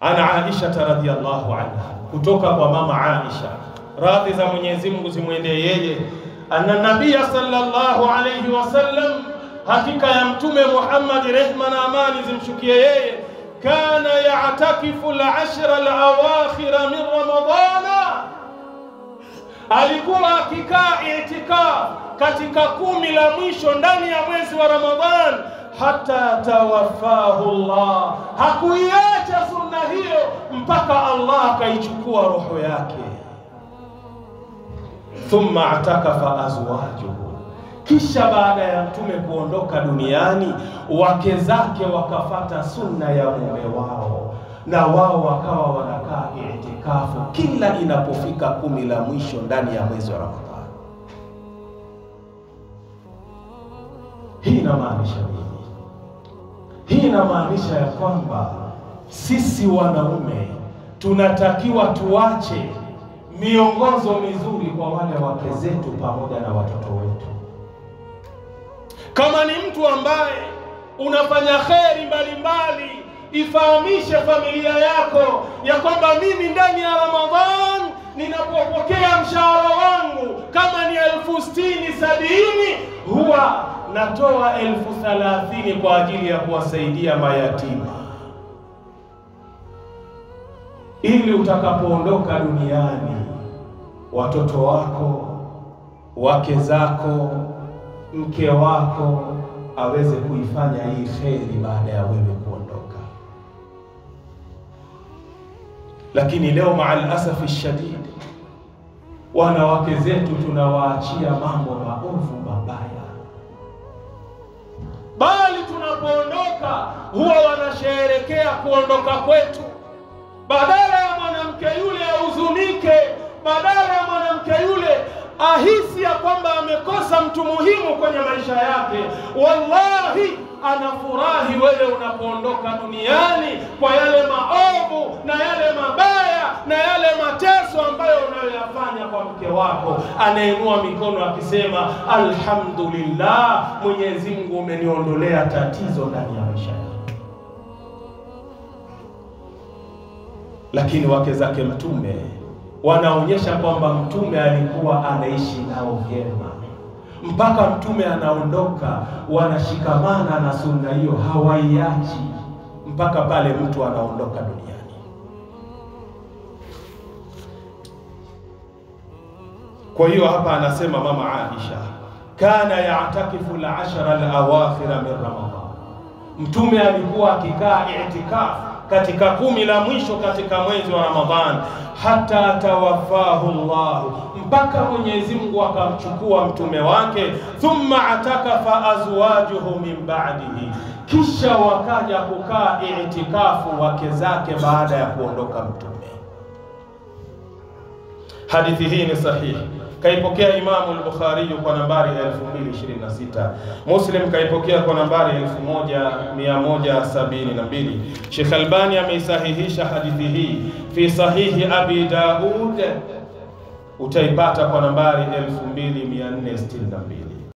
Ana Aisha radhiyallahu anha, kutoka kwa mama Aisha, radhi za Mwenyezi Mungu zimwendee yeye, anna nabiyya sallallahu alayhi wasallam, hakika ya mtume Muhammad, rehma na amani zimshukie yeye, kana ya'takifu al-ashra al-awakhir min Ramadana, alikuwa akikaa i'tikaf katika 10 la mwisho ndani ya mwezi wa Ramadhan, hata tawaffahu Allah, hakuiacha sunna hiyo mpaka Allah akaichukua roho yake. Thumma atakafa azwajuhu, kisha baada ya mtume kuondoka duniani, wake zake wakafata sunna ya mume wao, na wao wakawa wanakaa i'tikafu kila inapofika 10 la mwisho ndani ya mwezi wa Ramadhani. Hii inamaanisha nini? Hii inamaanisha ya kwamba sisi wanaume tunatakiwa tuache miongozo mizuri kwa wale wake zetu pamoja na watoto wetu. Kama ni mtu ambaye unafanya kheri mbalimbali, ifahamishe familia yako ya kwamba mimi ndani ya Ramadhan ninapopokea mshahara wangu, kama ni 60,000-70,000, huwa natoa 30,000 kwa ajili ya kuwasaidia mayatima, ili utakapoondoka duniani watoto wako, wake zako, mke wako aweze kuifanya hii kheri baada ya wewe kuondoka. Lakini leo ma'al asafi shadid, wanawake zetu tunawaachia mambo maovu mabaya, bali tunapoondoka huwa wanasherehekea kuondoka kwetu. Badala ya mwanamke yule ahuzunike, badala ya mwanamke yule ahisi ya kwamba amekosa mtu muhimu kwenye maisha yake, wallahi anafurahi wewe unapoondoka duniani kwa yale maovu na yale mabaya na yale mateso ambayo unayoyafanya kwa mke wako. Anainua mikono akisema alhamdulillah, Mwenyezi Mungu umeniondolea tatizo ndani ya maisha yangu. Lakini wake zake mtume wanaonyesha kwamba mtume alikuwa anaishi nao vyema, mpaka mtume anaondoka wanashikamana na sunna hiyo, hawaiachi mpaka pale mtu anaondoka duniani. Kwa hiyo hapa anasema mama Aisha, kana ya'takifu al-ashara al-awakhir min Ramadhan, mtume alikuwa akikaa i'tikaf katika 10 la mwisho katika mwezi wa Ramadhan, hata tawaffahu Allah, mpaka Mwenyezi Mungu akamchukua mtume wake. Thumma atakafa azwajuhu min ba'dihi, kisha wakaja kukaa i'tikafu wake zake baada ya kuondoka mtume. Hadithi hii ni sahihi, kaipokea Imamu al-Bukhari kwa nambari 2026, Muslim kaipokea kwa nambari 1172. Sheikh Albani ameisahihisha hadithi hii fi sahihi Abi Daud, utaipata kwa nambari 2462.